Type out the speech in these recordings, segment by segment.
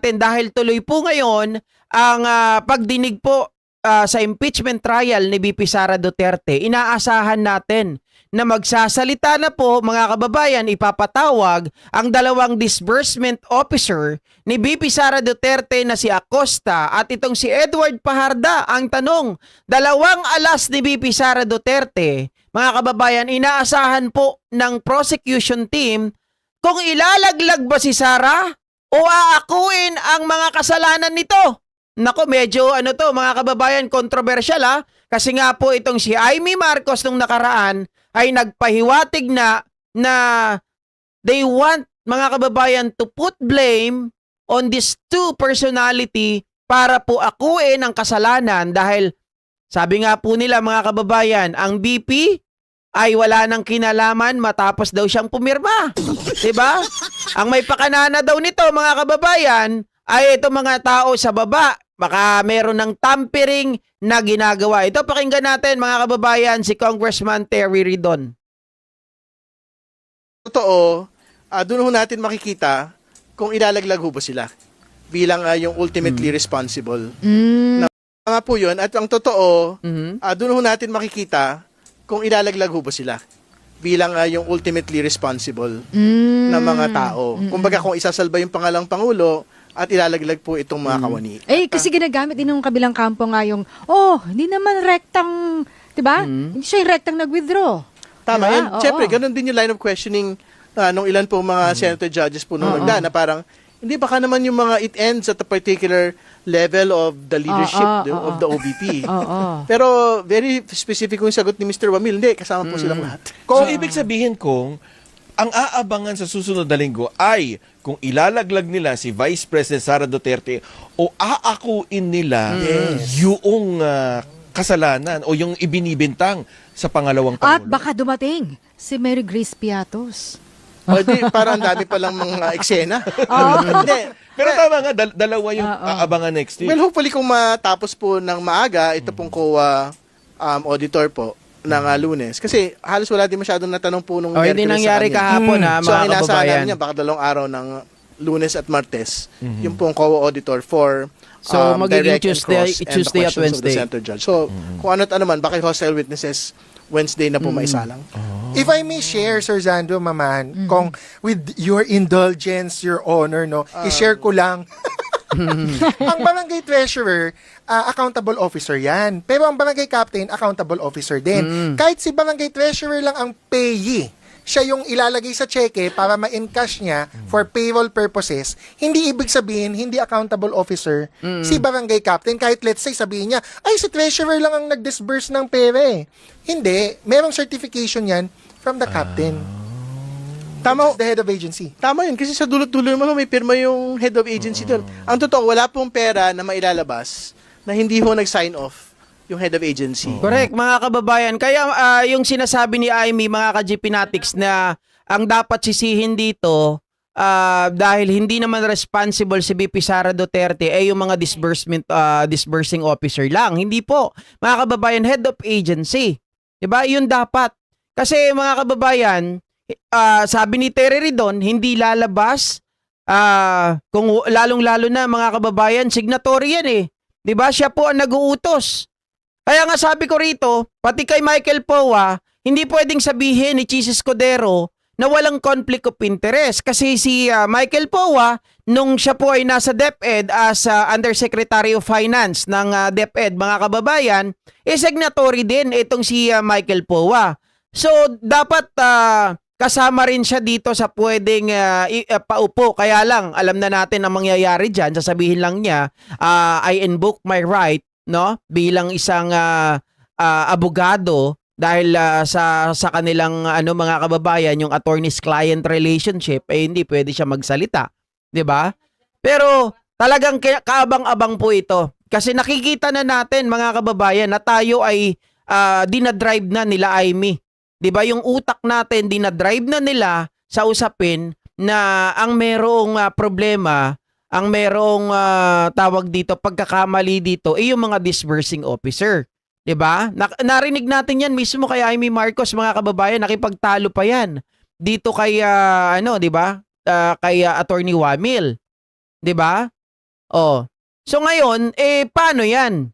natin dahil tuloy po ngayon ang pagdinig po sa impeachment trial ni VP Sara Duterte. Inaasahan natin na magsasalita na po mga kababayan, ipapatawag ang dalawang disbursement officer ni VP Sara Duterte na si Acosta at itong si Edward Paharda. Ang tanong, dalawang alas ni VP Sara Duterte, mga kababayan, inaasahan po ng prosecution team kung ilalaglag ba si Sara o aakuin ang mga kasalanan nito. Nako, medyo mga kababayan, kontrobersyal kasi nga po itong si Amy Marcos nung nakaraan ay nagpahiwatig na they want, mga kababayan, to put blame on these two personality para po akuin ang kasalanan dahil sabi nga po nila, mga kababayan, ang BP ay wala nang kinalaman matapos daw siyang pumirma. Diba? Ang may pakanana daw nito, mga kababayan, ay itong mga tao sa baba. Baka meron ng tampering na ginagawa. Ito, pakinggan natin, mga kababayan, si Congressman Terry Ridon. Totoo, doon ho natin makikita kung ilalaglag ho ba sila bilang yung ultimately responsible. Tama po yun. At ang totoo, doon ho natin makikita kung ilalaglag ho ba sila bilang yung ultimately responsible na mga tao. Kumbaga kung isasalba yung pangalang Pangulo, at ilalaglag po itong mga kawani. Kasi ginagamit din ng kabilang kampo nga yung, hindi naman rektang, diba? Hindi siya yung rektang nag-withdraw. Tama diba? yan. Siyempre, ganun din yung line of questioning nung ilan po mga senator judges po nung nagdaan na parang, hindi baka naman yung mga it ends at a particular level of the leadership of the OVP. Pero very specific yung sagot ni Mr. Wamil, hindi, kasama po silang lahat. So, ibig sabihin kong, ang aabangan sa susunod na linggo ay kung ilalaglag nila si Vice President Sara Duterte o aakuin nila yung kasalanan o yung ibinibintang sa pangalawang Pangulo. At baka dumating si Mary Grace Piatos. O di, parang ang dami palang mga eksena. Hindi. Pero tama nga, dalawa yung aabangan next week. Well, hopefully kung matapos po ng maaga, ito pong COA auditor po, ng Lunes. Kasi halos wala din masyadong natanong po nung Hindi nangyari kahapon So, ang mga inaasahan kababayan. namin niya, baka 2 araw ng Lunes at Martes, yung pong COA auditor for So, magiging direct and cross and the Tuesday at questions of the Wednesday. center judge. So, kung ano't ano man, baka hostile witnesses Wednesday na po maisalang. If I may share, Sir Zando, Maman, kung with your indulgence, your honor, no, i-share ko lang. Ang barangay treasurer, accountable officer yan. Pero ang barangay captain, accountable officer din. Kahit si barangay treasurer lang ang payee, siya yung ilalagay sa cheque para ma-encash niya for payroll purposes, hindi ibig sabihin, hindi accountable officer si barangay captain. Kahit let's say, sabihin niya, ay, si treasurer lang ang nag-disburse ng pera eh. Hindi. Merong certification yan from the captain. Tama, The head of agency. tama yun. Kasi sa dulo-dulo naman may pirma yung head of agency doon. Ang totoo, wala pong pera na mailalabas na hindi ho nag-sign off yung head of agency. Correct, mga kababayan. Kaya yung sinasabi ni Amy, mga ka-GPnatics, na ang dapat sisihin dito dahil hindi naman responsible si VP Sara Duterte yung mga disbursing officer lang. Hindi po. Mga kababayan, head of agency. Diba? Yun dapat. Kasi mga kababayan, sabi ni Terry Ridon, hindi lalabas kung lalong-lalo na mga kababayan, signatory yan eh. 'Di ba? Siya po ang nag-uutos. Kaya nga sabi ko rito, pati kay Michael Poa, hindi pwedeng sabihin ni Chis Escudero na walang conflict of interest kasi si Michael Poa nung siya po ay nasa DepEd as Undersecretary of Finance ng DepEd, mga kababayan, signatory din itong si Michael Poa. So dapat kasama rin siya dito sa pwedeng paupo. Kaya lang, alam na natin ang mangyayari dyan. Sasabihin lang niya, I invoke my right, no? Bilang isang abogado dahil sa kanilang mga kababayan, yung attorney's-client relationship, hindi pwede siya magsalita. 'Di ba? Pero talagang kaabang-abang po ito. Kasi nakikita na natin, mga kababayan, na tayo ay dinadrive na nila Amy. 'Di ba, yung utak natin dinadrive na nila sa usapin na ang merong problema, ang merong tawag dito, pagkakamali dito yung mga disbursing officer. 'Di ba? Narinig natin 'yan mismo kay Amy Marcos, mga kababayan, nakipagtalo pa 'yan dito kay 'di ba? Kay Attorney Wamil. 'Di ba? Oh. So ngayon, paano yan?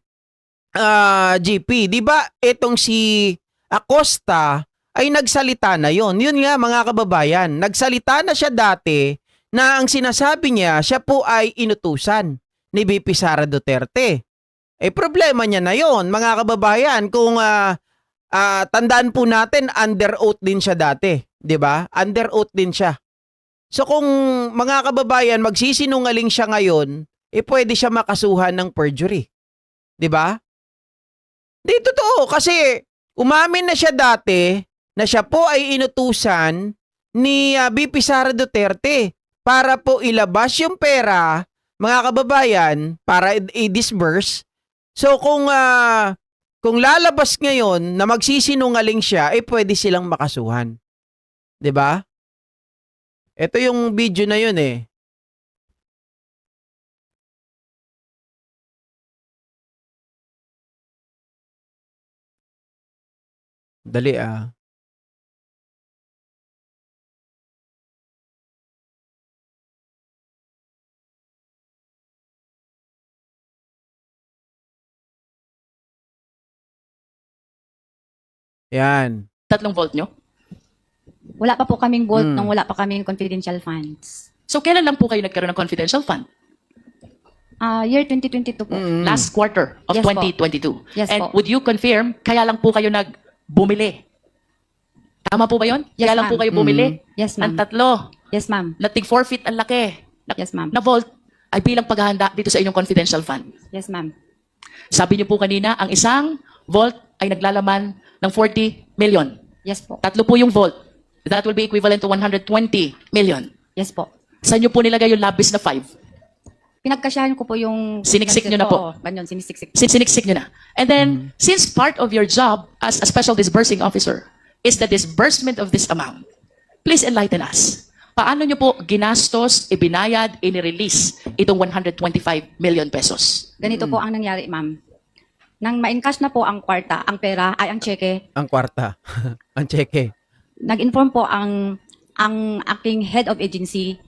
GP, di ba itong si Acosta ay nagsalita na yon. Yun nga mga kababayan, nagsalita na siya dati na ang sinasabi niya, siya po ay inutusan ni VP Sara Duterte. Problema niya na yon mga kababayan, kung tandaan po natin, under oath din siya dati. Di ba? Under oath din siya. So kung mga kababayan, magsisinungaling siya ngayon, pwede siya makasuhan ng perjury. Di ba? Di totoo kasi umamin na siya dati na siya po ay inutusan ni VP Sara Duterte para po ilabas yung pera, mga kababayan, para i-disburse. So kung lalabas ngayon na magsisinungaling siya, pwede silang makasuhan. 'Di ba? Ito yung video na yun eh. Dali ah. Yan. 3 volt nyo? Wala pa po kaming vault Hmm. nung wala pa kaming confidential funds. So, kailan lang po kayo nagkaroon ng confidential fund? Year 2022 po. Last quarter of Yes po. 2022. Yes And po. would you confirm, kaya lang po kayo nagbumili? Tama po ba yun? Yes, Kaya lang po ma'am. kayo bumili? Yes, Ng ma'am. 3. Yes, ma'am. Na tig 4 feet ang laki. Yes, ma'am. Na vault ay bilang paghahanda dito sa inyong confidential fund. Yes, ma'am. Sabi niyo po kanina, ang isang vault ay naglalaman ng 40 million. Yes po. 3 po yung vault. That will be equivalent to 120 million. Yes po. Saan niyo po nilagay yung labis na 5? Pinagkasyahan ko po yung... Siniksik nyo na po. Ganyan, sinisiksik. Siniksik nyo na. And then, since part of your job as a special disbursing officer is the disbursement of this amount, please enlighten us. Paano nyo po ginastos, ibinayad, inirelease itong 125 million pesos? Ganito po ang nangyari, ma'am. Nang ma-encash na po ang kwarta, ang pera, ay ang cheque, Ang kwarta. Ang cheque. nag-inform po ang aking head of agency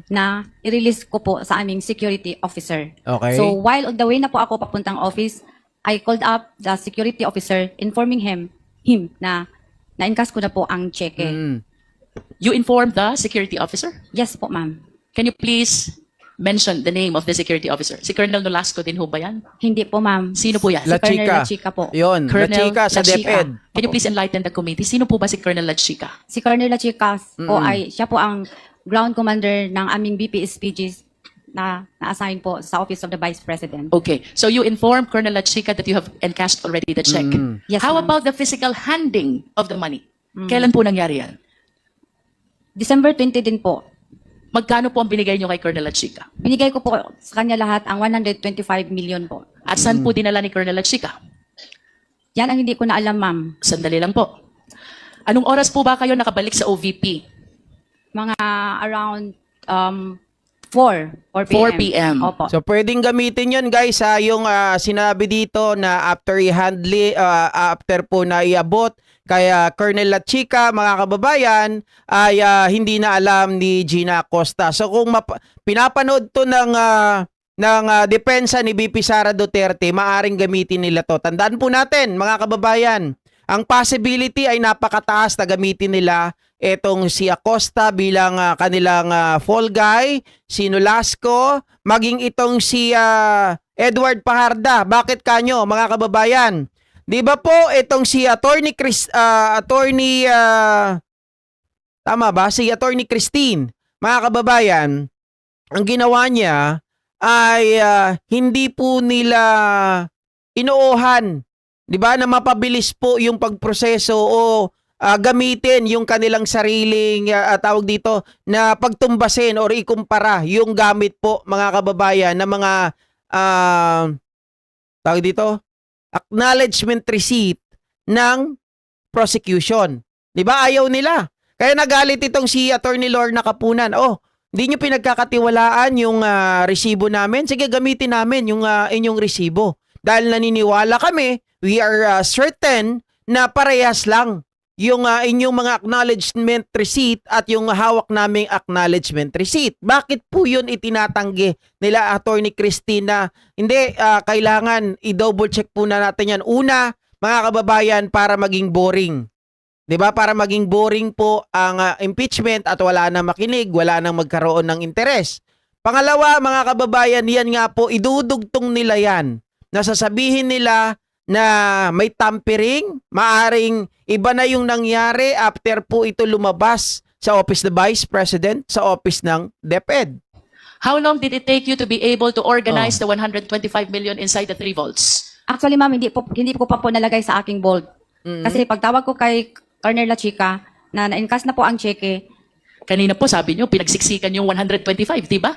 na i-release ko po sa aming security officer. Okay. So while on the way na po ako papuntang office, I called up the security officer informing him na na-encash ko na po ang cheque. You informed the security officer? Yes po, ma'am. Can you please mention the name of the security officer? Si Colonel Nolasco din ho ba yan? Hindi po, ma'am. Sino po yan? La La Colonel Chica. La Chica po. Yun, La Colonel Chica sa La Chica. DepEd. Can you please enlighten the committee? Sino po ba si Colonel La Chica? Si Colonel La Chica po ay, siya po ang ground commander ng aming BPSPGs na na-assign po sa Office of the Vice President. Okay. So you informed Colonel La Chica that you have encashed already the check. Yes, How ma'am. about the physical handing of the money? Kailan po nangyari yan? December 20 din po. Magkano po ang binigay nyo kay Colonel La Chica? Binigay ko po sa kanya lahat ang 125 million po. At saan po dinala ni Colonel La Chica? Yan ang hindi ko na alam, ma'am. Sandali lang po. Anong oras po ba kayo nakabalik sa OVP? Mga around 4 4 p.m. Opo. So pwedeng gamitin 'yon guys ha, yung sinabi dito na after i-handle after po na iabot kaya Colonel La Chica, mga kababayan, ay hindi na alam ni Gina Acosta. So kung pinapanood to ng depensa ni VP Sara Duterte, maaring gamitin nila to. Tandaan po natin mga kababayan, ang possibility ay napakataas na gamitin nila etong si Acosta bilang kanilang fall guy, si Nolasco, maging itong si Edward Paharda. Bakit kanyo mga kababayan? Di ba po itong si tama ba? Si Attorney Christine, mga kababayan, ang ginawa niya ay hindi po nila inuuhan, di ba, na mapabilis po yung pagproseso o gamitin yung kanilang sariling tawag dito na pagtumbasin or ikumpara yung gamit po mga kababayan na mga tawag dito acknowledgement receipt ng prosecution. 'Di ba? Ayaw nila. Kaya nagalit itong si Attorney Lorna Kapunan. Oh, hindi nyo pinagkakatiwalaan yung resibo namin. Sige, gamitin namin yung inyong resibo. Dahil naniniwala kami, we are certain na parehas lang yung inyong mga acknowledgement receipt at yung hawak naming acknowledgement receipt. Bakit po yun itinatanggi nila Attorney Christina? Hindi, kailangan i-double check po na natin yan. Una, mga kababayan, para maging boring. 'Di ba? Para maging boring po ang impeachment at wala na makinig, wala nang magkaroon ng interes. Pangalawa, mga kababayan, yan nga po, idudugtong nila yan. Nasasabihin nila na may tampering, maaring iba na yung nangyari after po ito lumabas sa Office ng Vice President, sa Office ng DepEd. How long did it take you to be able to organize the 125 million inside the 3 vaults? Actually, ma'am, hindi ko pa po nalagay sa aking vault. Kasi pagtawag ko kay Colonel La Chica na na-encash na po ang cheque, Kanina po sabi niyo, pinagsiksikan yung 125, di ba?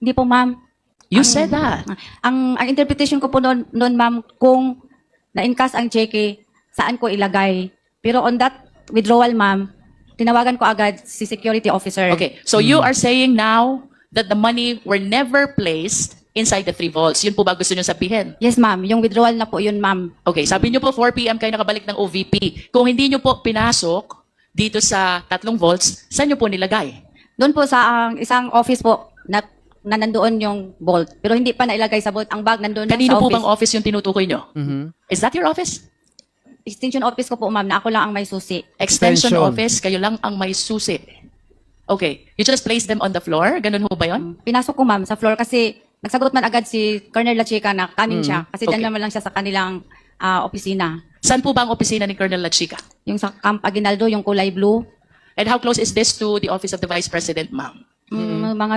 hindi po, ma'am. You said that. Ang interpretation ko po noon, ma'am, kung na-encash ang cheque, saan ko ilagay. Pero on that withdrawal, ma'am, tinawagan ko agad si security officer. Okay, so you are saying now that the money were never placed inside the 3 vaults. Yun po ba gusto niyo sabihin? Yes, ma'am. Yung withdrawal na po yun, ma'am. Okay, sabi niyo po 4 p.m. kayo nakabalik ng OVP. Kung hindi niyo po pinasok dito sa 3 vaults, saan niyo po nilagay? Doon po sa isang office po na nandoon yung vault. Pero hindi pa nailagay sa vault. Ang bag nandoon lang Kanino sa po office. bang office yung tinutukoy niyo? Is that your office? Extension office ko po, ma'am, na ako lang ang may susi. Extension Extension. office, kayo lang ang may susi. Okay, you just place them on the floor? Ganun ho ba yun? Pinasok ko, ma'am, sa floor kasi nagsagot man agad si Colonel La Chica na kanin siya. Kasi Okay. dyan naman lang siya sa kanilang opisina. Saan po ba ang opisina ni Colonel La Chica? Yung sa Camp Aguinaldo, yung kulay blue. And how close is this to the office of the Vice President, ma'am?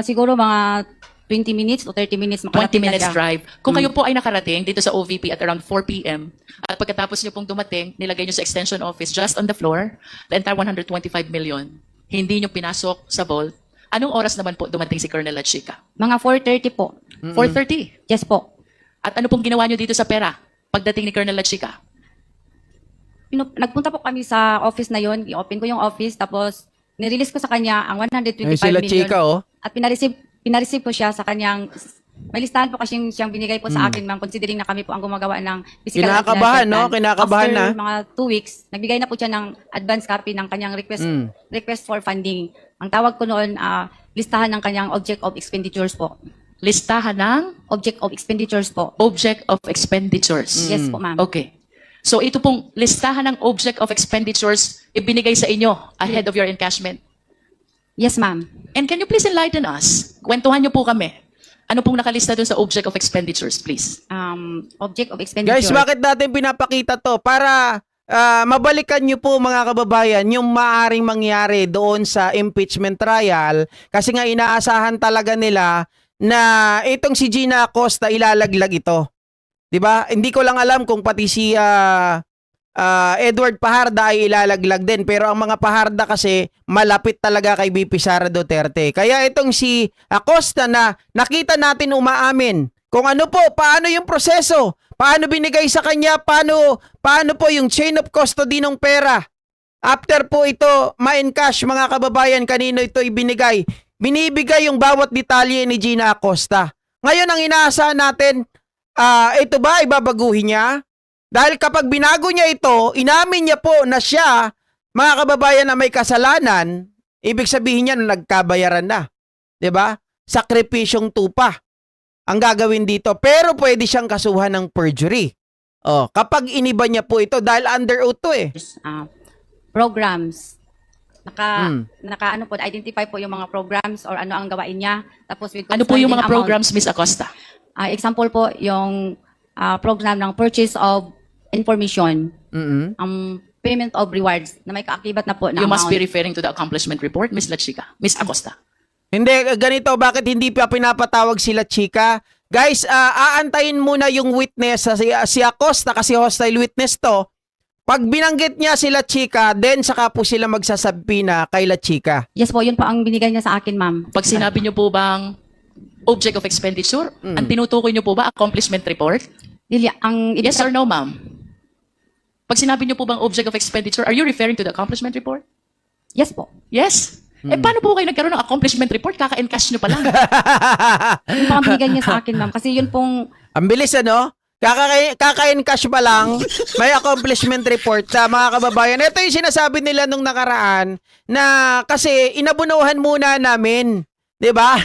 Siguro mga 20 minutes o 30 minutes 20 makarating na minutes siya. drive. Kung kayo po ay nakarating dito sa OVP at around 4 p.m. at pagkatapos nyo pong dumating, nilagay nyo sa extension office just on the floor, the entire 125 million, hindi nyo pinasok sa vault, anong oras naman po dumating si Colonel La Chica? Mga 4:30 po. 4:30. Yes po. At ano pong ginawa nyo dito sa pera pagdating ni Colonel La Chica? Nagpunta po kami sa office na yon, i-open ko yung office, tapos nirelease ko sa kanya ang 125 Ay, sila million. Chica, oh. At pinareceive ko siya sa kanyang, may listahan po kasi siyang binigay po sa akin, ma'am, considering na kami po ang gumagawa ng physical and Kinakabahan, financial no? plan. Kinakabahan After na. mga 2 weeks, nagbigay na po siya ng advance copy ng kanyang request for funding. Ang tawag ko noon, listahan ng kanyang object of expenditures po. Listahan ng Object of expenditures po. object of expenditures. Yes po, ma'am. Okay. So ito pong listahan ng object of expenditures ibinigay sa inyo ahead of your encashment. Yes, ma'am. And can you please enlighten us? Kwentuhan niyo po kami. Ano pong nakalista doon sa object of expenditures, please? Object of expenditures. Guys, bakit natin pinapakita to? Para mabalikan nyo po mga kababayan yung maaring mangyari doon sa impeachment trial kasi nga inaasahan talaga nila na itong si Gina Acosta ilalaglag ito. 'Di ba? Hindi ko lang alam kung pati si Edward Paharda ay ilalaglag din pero ang mga Paharda kasi malapit talaga kay BP Sara Duterte. Kaya itong si Acosta na nakita natin umaamin kung ano po, paano yung proseso, paano binigay sa kanya, paano po yung chain of custody ng pera. After po ito ma-encash mga kababayan, kanino ito ibinigay? Binibigay yung bawat detalye ni Gina Acosta. Ngayon ang inaasahan natin, ito ba ibabaguhin niya? Dahil kapag binago niya ito, inamin niya po na siya, mga kababayan na may kasalanan, ibig sabihin niya na nagkabayaran na. 'Di ba? Sakripisyong tupa ang gagawin dito. Pero pwede siyang kasuhan ng perjury. Oh, kapag iniba niya po ito dahil under oath to eh. Programs. Naka identify po yung mga programs or ano ang gawain niya. Tapos with Ano po yung mga corresponding programs, Miss Acosta? amount. Example po, yung program ng purchase of information. Payment of rewards na may kaakibat na po na You must amount. be referring to the accomplishment report, Miss La Chica. Miss Acosta. Hindi, ganito, bakit hindi pa pinapatawag sila Chika? Guys, aantayin muna yung witness, si Acosta kasi hostile witness to. Pag binanggit niya sila Chika, then saka po sila magsasabi na kay La Chica. Yes po, yun po ang binigay niya sa akin, ma'am. Pag sinabi niyo po bang object of expenditure, ang tinutukoy niyo po ba accomplishment report? Yes or no, ma'am? Pag sinabi niyo po bang object of expenditure, are you referring to the accomplishment report? Yes po. Yes. Eh, paano po kayo nagkaroon ng accomplishment report? Kaka-encash nyo pa lang. Yun po ang binigay niya sa akin, ma'am. Kasi yun pong Ang bilis ano? Kaka-encash pa lang, may accomplishment report sa mga kababayan. Ito yung sinasabi nila nung nakaraan na kasi inabunuhan muna namin. 'Di ba?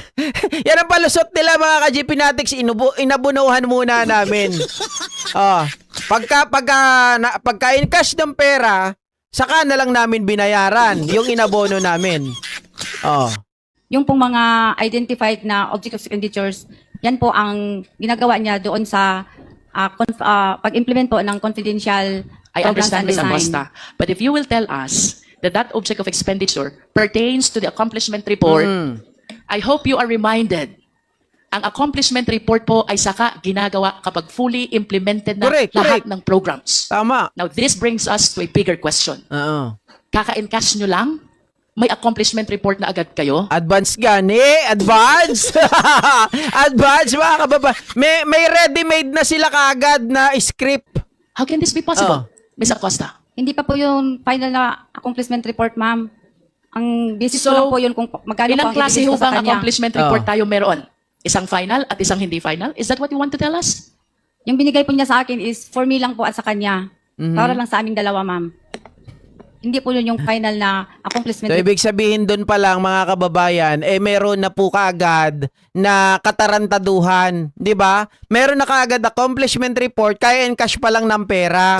Yan ang palusot nila mga ka-GP Natics, inabunuhan muna namin. Oh, pagka encash ng pera, saka na lang namin binayaran yung inabono namin. Oh. Yung pong mga identified na object of expenditures, yan po ang ginagawa niya doon sa pag-implement po ng confidential I programs understand, and Ms. design. Acosta. But if you will tell us that that object of expenditure pertains to the accomplishment report, I hope you are reminded, ang accomplishment report po ay saka ginagawa kapag fully implemented na Correct, lahat correct. ng programs. Tama. Now, this brings us to a bigger question. Oo. Kaka-encash nyo lang? May accomplishment report na agad kayo? Advance gani, advance. Advance mga kababa. May ready-made na sila kaagad na script. How can this be possible, Ms. Acosta? Hindi pa po yung final na accomplishment report, ma'am. Ang basis ko lang po yun kung magkano po Ilang ang klase ibigay ho ko sa bang kanya. accomplishment report tayo meron? Isang final at isang hindi final? Is that what you want to tell us? Yung binigay po niya sa akin is for me lang po at sa kanya. Para lang sa aming dalawa, ma'am. Hindi po yun yung final na accomplishment So, report. ibig sabihin doon pa lang mga kababayan, meron na po kaagad na katarantaduhan. Di ba? Meron na kaagad accomplishment report, kaya encash pa lang ng pera.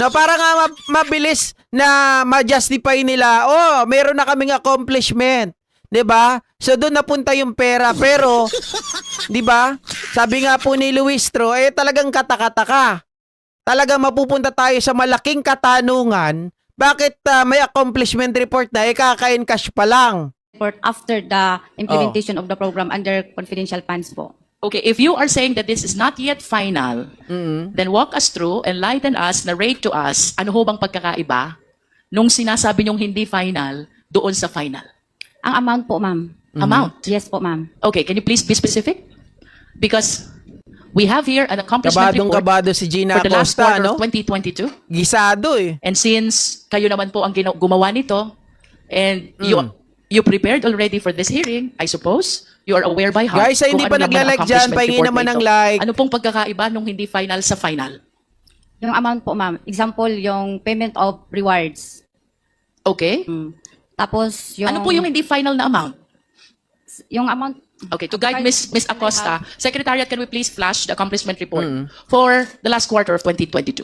No, para nga mabilis na ma-justify nila, oh, meron na kaming accomplishment. 'Di ba? So doon napunta yung pera, pero 'di ba? Sabi nga po ni Luistro, talagang katakataka. Talagang mapupunta tayo sa malaking katanungan. Bakit may accomplishment report na kaka-encash pa lang? Report after the implementation of the program under confidential funds po. Okay, if you are saying that this is not yet final, then walk us through, enlighten us, narrate to us, ano ho bang pagkakaiba nung sinasabi nyong hindi final doon sa final? Ang amount po, ma'am. Amount? Yes po, ma'am. Okay, can you please be specific? Because we have here an accomplishment report Kabado si Gina for the last Acosta, quarter no? of 2022. Gisado eh. And since kayo naman po ang gumawa nito, and you prepared already for this hearing, I suppose, you are aware by heart. Guys, ay hindi kung pa ano naman ang nagla-like dyan, accomplishment pahingi report naman na ng ito. like. Ano pong pagkakaiba nung hindi final sa final? Yung amount po, ma'am. Example, yung payment of rewards. Okay? Tapos, yung... Ano po yung hindi final na amount? Yung amount... Okay, to guide Ms. Acosta, Secretariat, can we please flash the accomplishment report for the last quarter of 2022?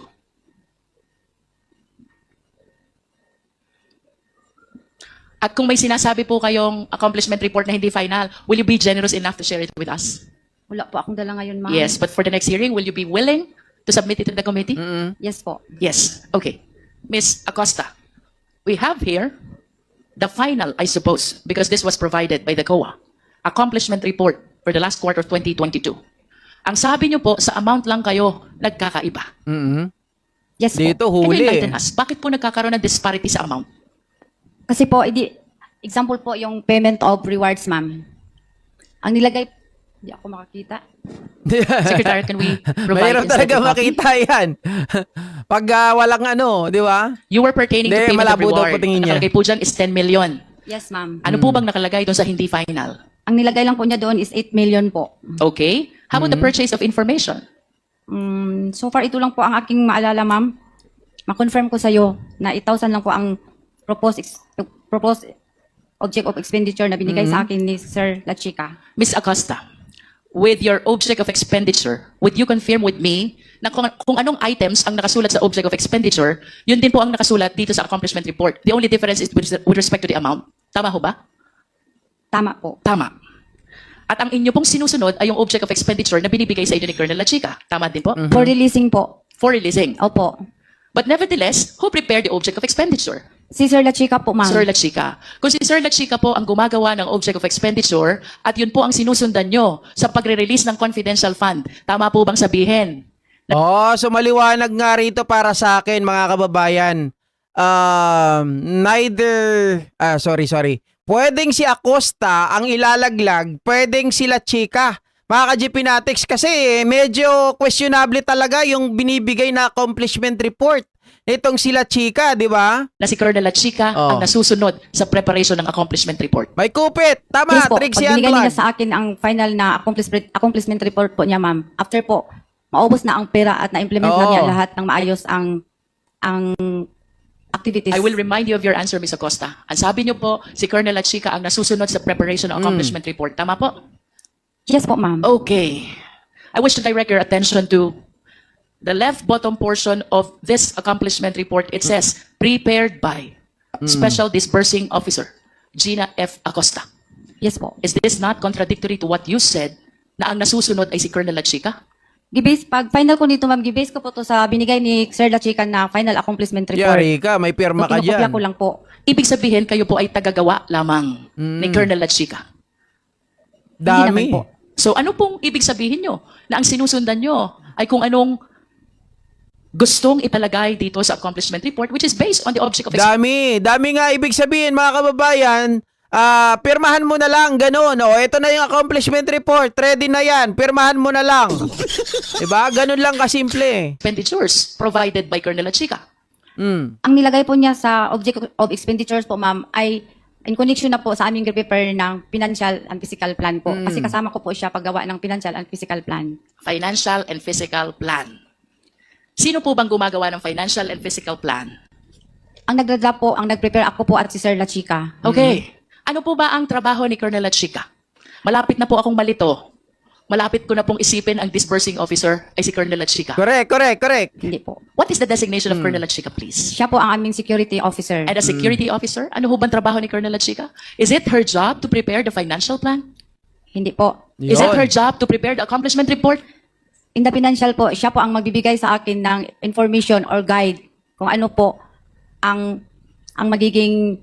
At kung may sinasabi po kayong accomplishment report na hindi final, will you be generous enough to share it with us? Wala po akong dala ngayon, ma'am. Yes, but for the next hearing, will you be willing to submit it to the committee? Yes po. Yes. Okay. Ms. Acosta, we have here the final, I suppose, because this was provided by the COA, accomplishment report for the last quarter of 2022. Ang sabi niyo po, sa amount lang kayo nagkakaiba. Yes po. Dito Can you huli. enlighten us? Bakit po nagkakaroon ng disparity sa amount? Kasi po, example po yung payment of rewards, ma'am. Ang nilagay... Hindi ako makakita. Secretary, can we provide Mahirap instead talaga a copy? makita yan. Pag walang ano, di ba? You were pertaining to Hindi, payment of malabo daw reward. po tingin Ang niya. nakalagay po dyan is 10 million. Yes, ma'am. Ano po bang nakalagay doon sa hindi final? Ang nilagay lang po niya doon is 8 million po. Okay. How about the purchase of information? So far, ito lang po ang aking maalala, ma'am. Ma-confirm ko sa'yo na 8,000 lang po ang proposed object of expenditure na binigay sa akin ni Sir La Chica. Ms. Acosta, with your object of expenditure, would you confirm with me na kung anong items ang nakasulat sa object of expenditure, yun din po ang nakasulat dito sa accomplishment report. The only difference is with respect to the amount. Tama ho ba? Tama po. Tama. At ang inyo pong sinusunod ay yung object of expenditure na binibigay sa inyo ni Colonel La Chica. Tama din po? For releasing po. For releasing. Opo. But nevertheless, who prepared the object of expenditure? Si Sir La Chica po, ma'am. Sir La Chica. Kung si Sir La Chica po ang gumagawa ng object of expenditure at yun po ang sinusundan nyo sa pagre-release ng confidential fund, tama po bang sabihin? Oh, so maliwanag nga rito para sa akin mga kababayan. Sorry. Pwedeng si Acosta ang ilalaglag, pwedeng sila Chica. Mga ka-GP Natics, kasi medyo questionable talaga yung binibigay na accomplishment report. Itong sila Chica, di ba? Na si Colonel La Chica Oh. ang nasusunod sa preparation ng accomplishment report. May kupit. Tama, Yes po. Trixie Pag binigay Antoine. niya sa akin ang final na accomplishment report po niya, ma'am. After po, maubos na ang pera at na-implement na Oo. niya lahat ng maayos ang activities. I will remind you of your answer, Ms. Acosta. Ang sabi niyo po, si Colonel Lachica ang nasusunod sa preparation ng accomplishment report. Tama po? Yes po, ma'am. Okay. I wish to direct your attention to the left bottom portion of this accomplishment report. It says, prepared by Special Disbursing Officer, Gina F. Acosta. Yes po. Is this not contradictory to what you said na ang nasusunod ay si Colonel Lachica? Gibase, pag final ko nito, ma'am, gibase ko po to sa binigay ni Sir Lachica na final accomplishment report. Yari ka, may pirma ka Kinokopya dyan. ko lang po. Ibig sabihin, kayo po ay tagagawa lamang ni Colonel Lachica. Hindi naman Dami. po. So ano pong ibig sabihin nyo? Na ang sinusundan nyo ay kung anong gustong ipalagay dito sa accomplishment report, which is based on the object of Dami. Dami nga ibig sabihin, mga kababayan. Pirmahan mo na lang, ganun. O, ito na yung accomplishment report. Ready na yan. Pirmahan mo na lang. Diba? Ganun lang kasimple. expenditures provided by Colonel Lachica. Ang nilagay po niya sa object of expenditures po, ma'am, ay in connection na po sa aming prepare ng financial and physical plan po. Kasi kasama ko po siya paggawa ng financial and physical plan. Financial and physical plan. Sino po bang gumagawa ng financial and physical plan? Ang nagdadra po, ang nag-prepare ako po at si Sir Lachica. Okay. Ano po ba ang trabaho ni Colonel Lachica? Malapit na po akong malito. Malapit ko na pong isipin ang disbursing officer ay si Colonel Lachica. Correct. Hindi po. What is the designation of Colonel Lachica, please? Siya po ang aming security officer. And a security officer? Ano ho bang trabaho ni Colonel Lachica? Is it her job to prepare the financial plan? Hindi po. Is it Yun. her job to prepare the accomplishment report? In the financial po, siya po ang magbibigay sa akin ng information or guide kung ano po ang magiging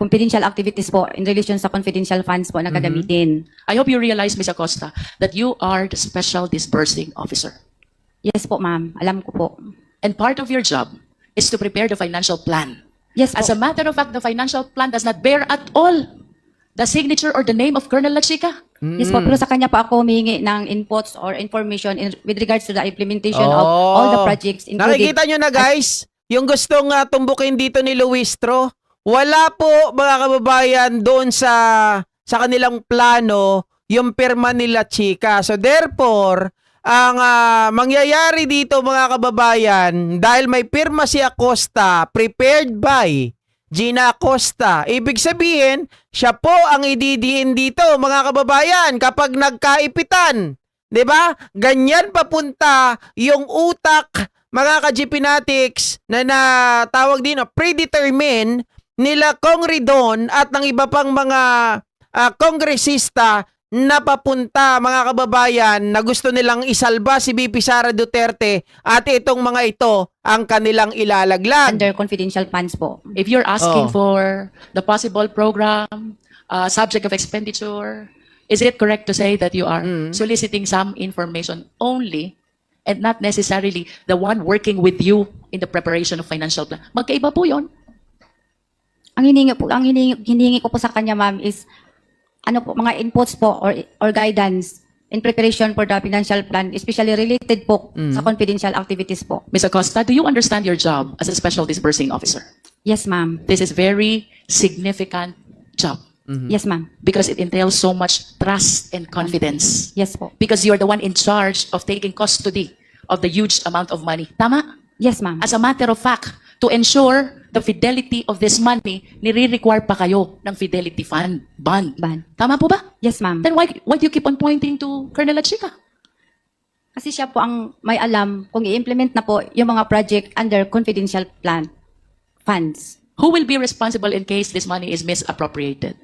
confidential activities po in relation sa confidential funds po na gagamitin. I hope you realize, Ms. Acosta, that you are the special disbursing officer. Yes po, ma'am. Alam ko po. And part of your job is to prepare the financial plan. Yes po. As a matter of fact, the financial plan does not bear at all the signature or the name of Colonel Lachica. Yes po, pero sa kanya po ako humingi ng inputs or information with regards to the implementation of all the projects including... Nakikita nyo na guys, yung gustong tumbukin dito ni Luistro, wala po mga kababayan doon sa kanilang plano yung pirma nila Chika. So therefore, ang mangyayari dito mga kababayan, dahil may pirma si Acosta, prepared by Gina Acosta, ibig sabihin, siya po ang ididiin dito mga kababayan kapag nagkaipitan. 'Di ba? Ganyan papunta yung utak mga ka-GPnatics na tawag din predetermine nila Kong Ridon at ng iba pang mga kongresista na papunta mga kababayan na gusto nilang isalba si VP Sara Duterte at itong mga ito ang kanilang ilalaglag. under confidential funds po. If you're asking Oh. for the possible program, subject of expenditure, is it correct to say that you are soliciting some information only and not necessarily the one working with you in the preparation of financial plan? Magkaiba po yun. Ang hiningi ko po sa kanya, ma'am, is ano po, mga inputs po or guidance in preparation for the financial plan, especially related po sa confidential activities po. Ms. Acosta, do you understand your job as a special disbursing officer? Yes, ma'am. This is very significant job Yes, ma'am. because it entails so much trust and confidence. Yes po. Because you're the one in charge of taking custody of the huge amount of money. Tama? Yes, ma'am. As a matter of fact, to ensure the fidelity of this money, nire-require pa kayo ng fidelity fund, bond. Bond. Tama po ba? Yes, ma'am. Then why do you keep on pointing to Colonel Lachica? Kasi siya po ang may alam kung i-implement na po yung mga project under confidential plan funds. Who will be responsible in case this money is misappropriated?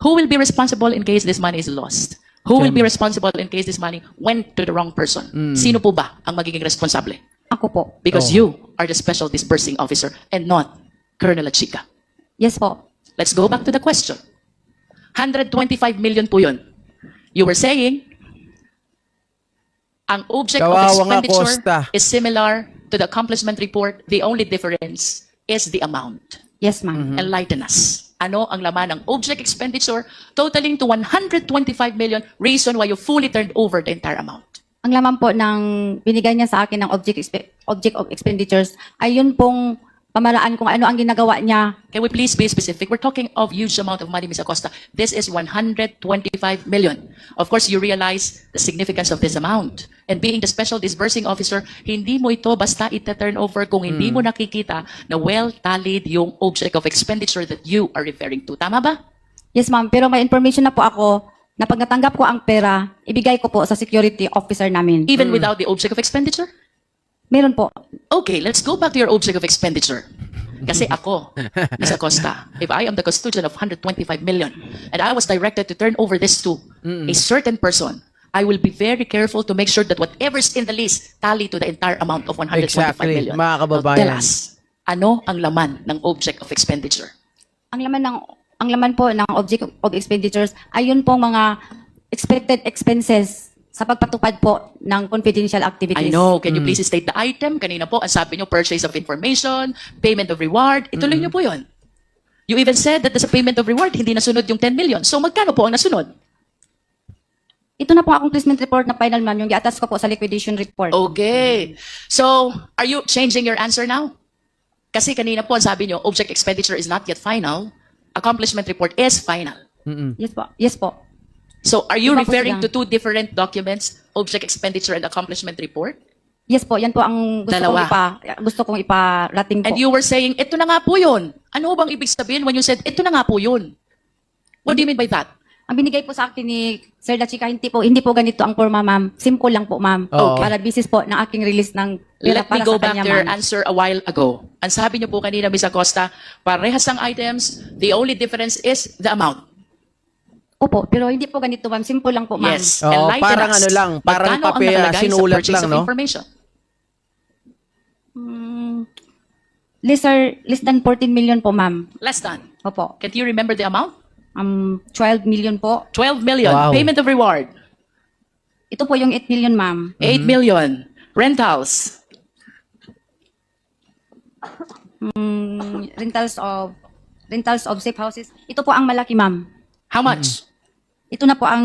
Who will be responsible in case this money is lost? Who will be responsible in case this money went to the wrong person? Sino po ba ang magiging responsable? Ako po. Because you are the special disbursing officer and not Colonel Lachica. Yes po. Let's go back to the question. 125 million po yun. You were saying, ang object Kawawa of nga, expenditure Costa. is similar to the accomplishment report. The only difference is the amount. Yes, ma'am. Enlighten us. Ano ang laman ng object expenditure totaling to 125 million, reason why you fully turned over the entire amount? Ang laman po ng binigay niya sa akin ng object of expenditures ay yun pong pamaraan kung ano ang ginagawa niya. Can we please be specific? We're talking of huge amount of money, Ms. Acosta. This is 125 million. Of course, you realize the significance of this amount. And being the special disbursing officer, hindi mo ito basta ita-turn over kung hindi mo nakikita na well-tallied yung object of expenditure that you are referring to. Tama ba? Yes, ma'am. Pero may information na po ako na pag natanggap ko ang pera, ibigay ko po sa security officer namin. Even without the object of expenditure? Meron po. Okay, let's go back to your object of expenditure. Kasi ako, Ms. Acosta, if I am the custodian of 125 million and I was directed to turn over this to a certain person, I will be very careful to make sure that whatever's in the list tally to the entire amount of 125 Exactly, million. mga kababayan. Now, tell us, ano ang laman ng object of expenditure? Ang laman po ng object of expenditures ay yun pong mga expected expenses sa pagpatupad po ng confidential activities. I know. Can you please state the item? Kanina po, ang sabi nyo, purchase of information, payment of reward. Ituloy nyo po yun. You even said that sa payment of reward, hindi nasunod yung 10 million. So magkano po ang nasunod? Ito na po akong placement report na final, ma'am, yung i-attach ko po sa liquidation report. Okay. So, are you changing your answer now? Kasi kanina po, ang sabi nyo, object expenditure is not yet final. Accomplishment report is final. Yes po. Yes po. So, are you Iba po referring to sila. two different documents, object expenditure and accomplishment report? Yes po. Yan po ang Dalawa. gusto kong iparating po. And you were saying, ito na nga po yun. Ano bang ibig sabihin when you said, ito na nga po yun? What do you mean by that? Ang binigay po sa akin ni Sir Lachika, hindi po ganito ang forma, ma'am. Simple lang po, ma'am. Okay. Para basis po ng aking release ng pera Let me para go sa back kanya, to your ma'am. answer a while ago. Ang sabi niyo po kanina, Ms. Acosta, parehas ang items, the only difference is the amount. Opo, pero hindi po ganito, ma'am. Simple lang po, ma'am. Yes. Oo, Enlighten parang us. ano lang, parang Magkano ang papel, nakalagay sa sinulat purchase lang, of no? information? Less than 14 million po, ma'am. Less than. Opo. Can you remember the amount? 12 million po. 12 million. Wow. Payment of reward. Ito po yung 8 million, ma'am. 8 million. Rentals. Rentals of safe houses. Ito po ang malaki, ma'am. How much? Ito na po ang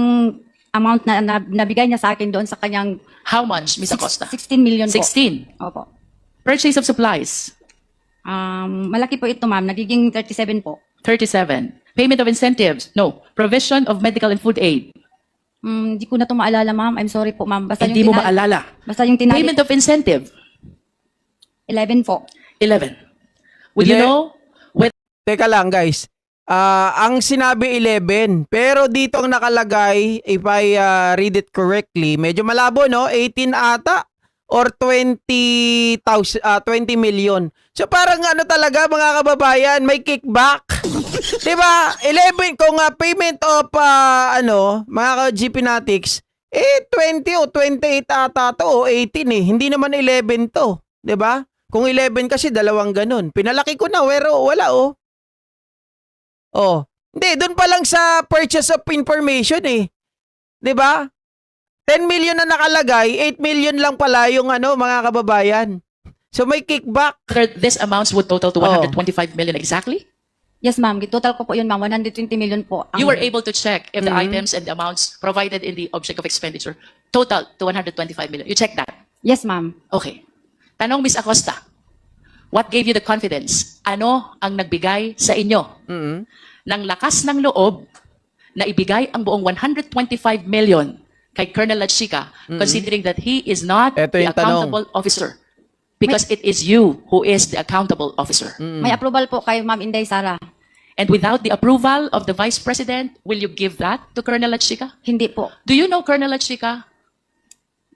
amount na nabigay niya sa akin doon sa kanyang How much, Ms. Acosta? 16 million po. 16. Opo. Purchase of supplies. Malaki po ito, ma'am. Nagiging 37 po. 37. Payment of incentives. No. Provision of medical and food aid. Hindi ko na ito maalala, ma'am. I'm sorry po, ma'am. Basta Hindi mo maalala. Basta yung tinali. Payment of incentive. 11 po. 11. Would you Ele- know? With Teka lang guys. Ang sinabi 11, pero dito ang nakalagay, if I read it correctly, medyo malabo no, 18 ata or 20 million. So parang ano talaga mga kababayan, may kickback. 'Di ba? 11 kung payment of mga ka-GP Natics, 20 o 28 ata to o 18 eh. Hindi naman 11 to, 'di ba? Kung 11 kasi dalawang ganun. Pinalaki ko na, pero wala oh. Oh, hindi, doon pa lang sa purchase of information eh. 'Di ba? 10 million na nakalagay, 8 million lang pala yung mga kababayan. So may kickback. this amounts would total to 125 million exactly? Yes, ma'am. Total ko po yun, ma'am. 120 million po. You were able to check if the items and the amounts provided in the object of expenditure total to 125 million. You check that? Yes, ma'am. Okay. Tanong, Ms. Acosta, what gave you the confidence? Ano ang nagbigay sa inyo ng lakas ng loob na ibigay ang buong 125 million kay Colonel Lachika, considering that he is not Eto the yung tanong. accountable officer? Because it is you who is the accountable officer. May approval po kay Ma'am Inday Sara. And without the approval of the Vice President, will you give that to Colonel Lachika? Hindi po. Do you know Colonel Lachika?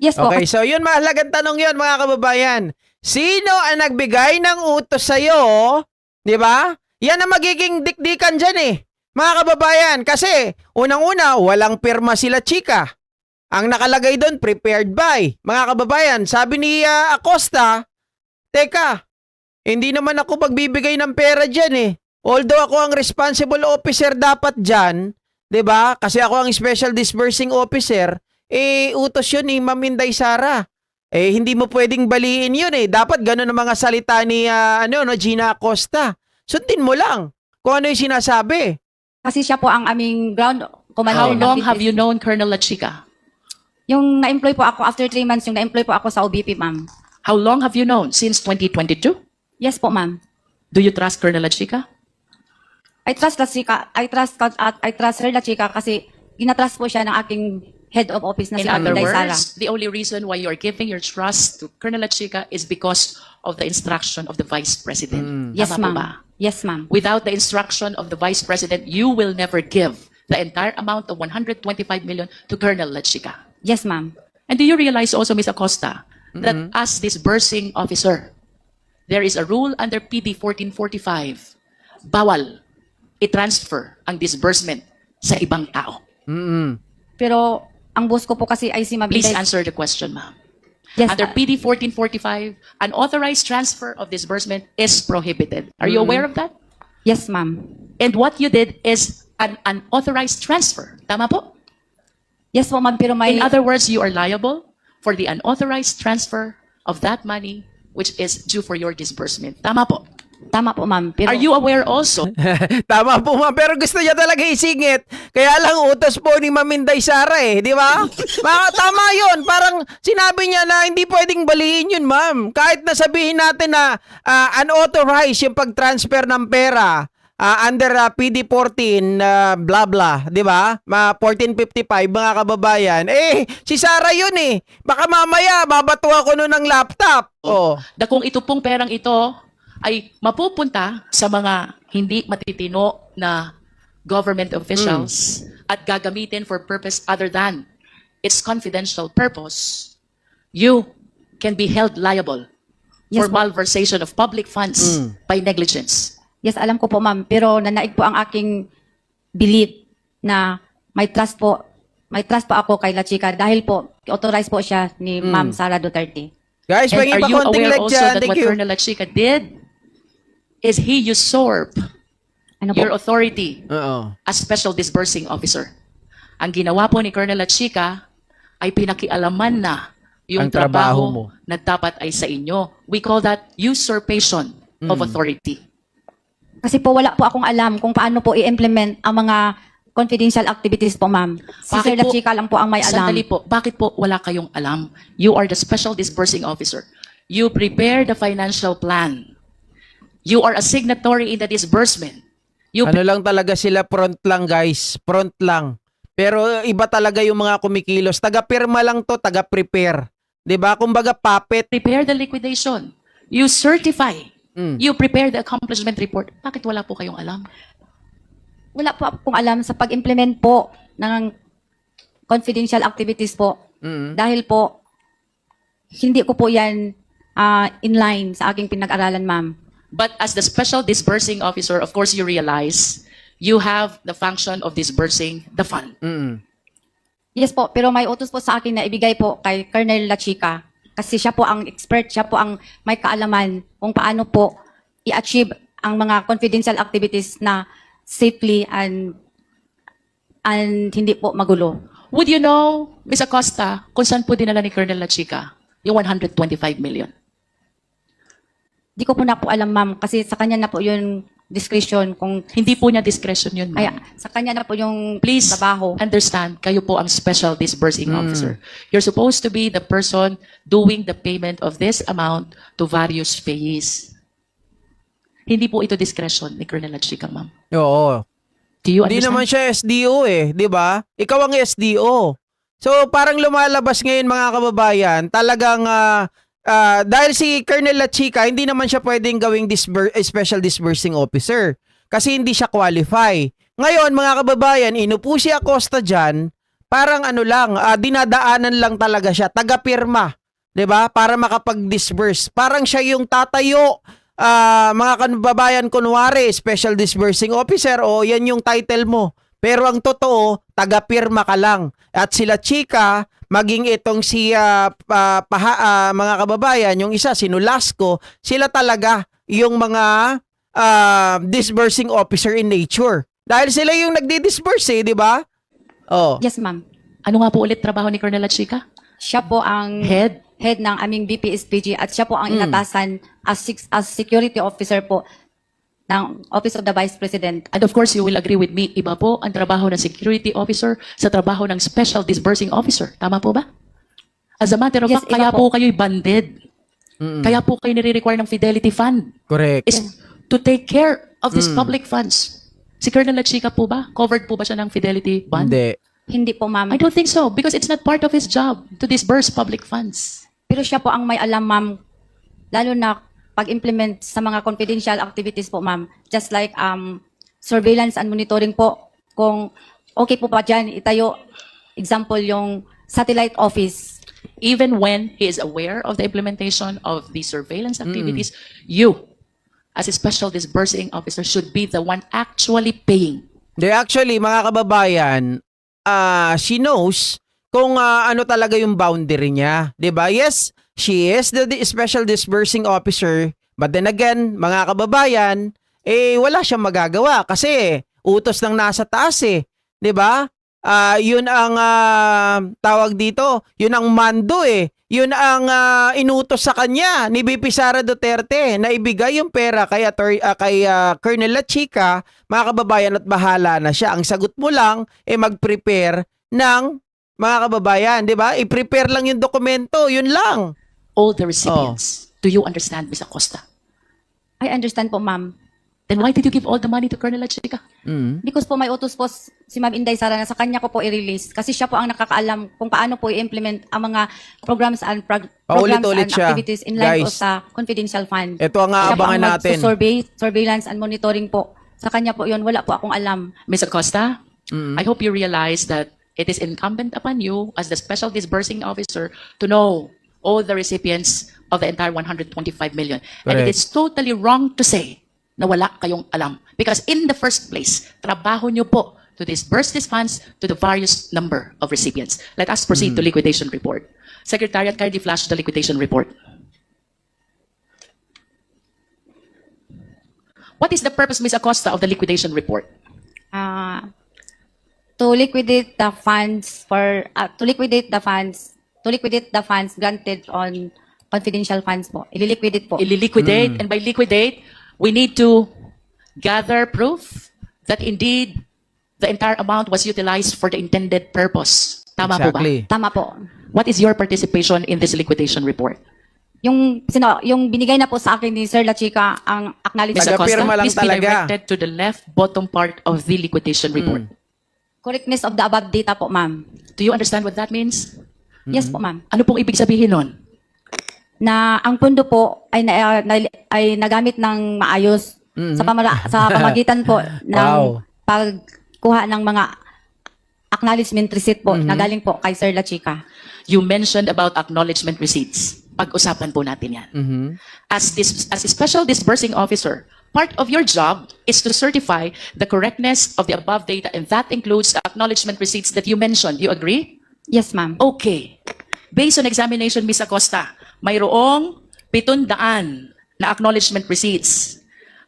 Yes po. Okay, so yun mahalagang tanong yun mga kababayan. Sino ang nagbigay ng utos sa'yo? 'Di ba? Yan ang magiging dikdikan dyan eh. Mga kababayan, kasi unang-una, walang pirma sila chika. Ang nakalagay doon, prepared by. Mga kababayan, sabi ni Acosta, teka, hindi naman ako magbibigay ng pera dyan eh. Although ako ang responsible officer dapat dyan, 'di ba? Kasi ako ang special disbursing officer, utos yun ni Ma'am Inday Sara. Hindi mo pwedeng baliin yun eh. Dapat ganun ang mga salita ni Gina Acosta. Sundin mo lang kung ano yung sinasabi. Kasi siya po ang aming ground commander. How ng long BPS. have you known Colonel Lachika? Yung na-employ po ako after 3 months, yung na-employ po ako sa OBP, ma'am. How long have you known? Since 2022? Yes po, ma'am. Do you trust Colonel La Chica? I trust La Chica. I trust her La Chica kasi ginatrust po siya ng aking head of office na In si other Aminday Sara. words, the only reason why you're giving your trust to Colonel La Chica is because of the instruction of the Vice President. Yes, Tama po ma'am. ba? Yes, ma'am. Without the instruction of the Vice President, you will never give the entire amount of 125 million to Colonel La Chica. Yes, ma'am. And do you realize also, Ms. Acosta, that as disbursing officer, there is a rule under PD 1445, bawal i-transfer ang disbursement sa ibang tao. Pero ang boss ko po kasi ay si Please Mabinday. answer the question, ma'am. Yes, Under PD 1445, unauthorized transfer of disbursement is prohibited. Are you aware of that? yes, ma'am. And what you did is an unauthorized transfer. Tama po? Yes po, ma'am. Pero may... In other words, you are liable for the unauthorized transfer of that money which is due for your disbursement. Tama po? Tama po, ma'am. Pero... Are you aware also Tama po ma'am, pero gusto niya talaga isingit. Kaya lang utos po ni Ma'am Inday Sara di ba? Tama yun, parang sinabi niya na hindi pwedeng balihin yun ma'am. Kahit na sabihin natin na unauthorized yung pag-transfer ng pera under PD 14, blah blah, di ba? 1455 mga kababayan. Si Sara yun Baka mamaya babato ako nun ng laptop. Oh. na kung ito pong perang ito ay mapupunta sa mga hindi matitino na government officials at gagamitin for purpose other than its confidential purpose, you can be held liable for Yes, ma'am. malversation of public funds by negligence. Yes, alam ko po, ma'am. Pero nanaig po ang aking belief na may trust po ako kay La Chica dahil po authorized po siya ni Ma'am Sara Duterte. Guys, And pagi are pa you konting aware like also dyan. that Thank what you. Colonel La Chica did is he usurped Ano po? your authority Oo. as special disbursing officer. Ang ginawa po ni Colonel La Chica ay pinakialaman na yung Ang trabaho mo. na dapat ay sa inyo. We call that usurpation of authority. Kasi po wala po akong alam kung paano po i-implement ang mga confidential activities po, ma'am. Si Sir La Chica lang po ang may alam. Sandali po, bakit po wala kayong alam? You are the special disbursing officer. You prepare the financial plan. You are a signatory in the disbursement. You Ano lang talaga sila, front lang guys, front lang. Pero iba talaga yung mga kumikilos. Taga-pirma lang to, taga-prepare. 'Di ba? Kumbaga puppet. prepare the liquidation. You certify. You prepare the accomplishment report. Bakit wala po kayong alam? Wala po akong alam sa pag-implement po ng confidential activities po. Dahil po, hindi ko po yan in line sa aking pinag-aralan, ma'am. But as the special disbursing officer, of course, you realize you have the function of disbursing the fund. Yes po, pero may utos po sa akin na ibigay po kay Colonel La Chica. Kasi siya po ang expert, siya po ang may kaalaman kung paano po i-achieve ang mga confidential activities na safely and hindi po magulo. Would you know, Ms. Acosta, kung saan po dinala ni Colonel La Chica yung 125 million? Di ko po na po alam, ma'am, kasi sa kanya na po yung discretion kung Hindi po niya discretion yun, ay, ma'am. sa kanya na po yung Please trabaho. understand, kayo po ang special disbursing officer. You're supposed to be the person doing the payment of this amount to various payees. Hindi po ito discretion ni Colonel La Chica, ma'am. Oo. Do you Hindi understand? naman siya SDO 'di ba? Ikaw ang SDO. So parang lumalabas ngayon mga kababayan, talagang dahil si Colonel La Chica, hindi naman siya pwedeng gawing special disbursing officer kasi hindi siya qualify. Ngayon mga kababayan, inupo si Acosta dyan, parang dinadaanan lang talaga siya, taga-pirma, 'di ba? Para makapag-disburse. Parang siya yung tatayo, mga kababayan, kunwari, special disbursing officer, o yan yung title mo. Pero ang totoo, taga-pirma ka lang. At sila Chica, maging itong si mga kababayan, yung isa, si Nolasco, sila talaga yung mga disbursing officer in nature. Dahil sila yung nagdi-disburse di ba? Oh. Yes, ma'am. Ano nga po ulit trabaho ni Colonel La Chica? Siya po ang Head? ng aming BPSPG at siya po ang inatasan as security officer po ng Office of the Vice President. And of course, you will agree with me, iba po ang trabaho ng security officer sa trabaho ng special disbursing officer. Tama po ba? As a matter of Yes, fact, iba kaya po. po kayo'y banded. Kaya po kayo nire-require ng fidelity fund. Correct. Is to take care of these public funds. Si Colonel Lachica po ba? Covered po ba siya ng Fidelity Bond? Hindi. Hindi po, ma'am. I don't think so because it's not part of his job to disburse public funds. Pero siya po ang may alam, ma'am. Lalo na pag-implement sa mga confidential activities po, ma'am. Just like surveillance and monitoring po. Kung okay po ba dyan, itayo, example, yung satellite office. Even when he is aware of the implementation of the surveillance activities, you, as a special disbursing officer, should be the one actually paying. They actually, mga kababayan, she knows kung ano talaga yung boundary niya. 'Di ba? Yes, she is the special disbursing officer. But then again, mga kababayan, wala siyang magagawa kasi utos ng nasa taas 'Di ba? Yun ang tawag dito, yun ang mando Yun ang inutos sa kanya ni VP Sara Duterte na ibigay yung pera kay Colonel Lachica, mga kababayan, at bahala na siya. Ang sagot mo lang mag-prepare ng mga kababayan, 'di ba? I-prepare lang yung dokumento, yun lang. All the recipients. Do you understand, Ms. Acosta? I understand po, ma'am. Then why did you give all the money to Colonel Lachica? Because po may utos po si Ma'am Inday Sara na sa kanya ko po i-release. Kasi siya po ang nakakaalam kung paano po i-implement ang mga programs and Paulit-ulit siya. activities in line po Guys. sa confidential fund. Ito ang aabangan natin. Surveillance and monitoring po. Sa kanya po yun, wala po akong alam. Ms. Acosta, I hope you realize that it is incumbent upon you as the special disbursing officer to know all the recipients of the entire 125 million. And it Correct. is totally wrong to say na wala kayong alam. Because in the first place, trabaho nyo po to disburse these funds to the various number of recipients. Let us proceed to liquidation report. Secretariat, kindly flash the liquidation report. What is the purpose, Ms. Acosta, of the liquidation report? To liquidate the funds granted on confidential funds po. Ililiquidate po. Ililiquidate, and by liquidate, we need to gather proof that indeed the entire amount was utilized for the intended purpose. Tama po ba? Exactly. Tama po. What is your participation in this liquidation report? Yung binigay na po sa akin ni Sir Lachica ang Ms. acknowledgement. Acosta, Taga-pirma lang please be talaga. directed to the left bottom part of the liquidation report. Correctness of the above data po, ma'am. Do you understand what that means? Yes po, ma'am. Ano pong ibig sabihin nun? Na ang pondo po ay nagamit ng maayos sa pamagitan po ng Wow. pagkuha ng mga acknowledgement receipt po na galing po kay Sir Lachica. You mentioned about acknowledgement receipts. Pag-usapan po natin yan. As a special disbursing officer, part of your job is to certify the correctness of the above data, and that includes the acknowledgement receipts that you mentioned. You agree? Yes, ma'am. Okay. Based on examination, Ms. Acosta, mayroong 700 na acknowledgement receipts.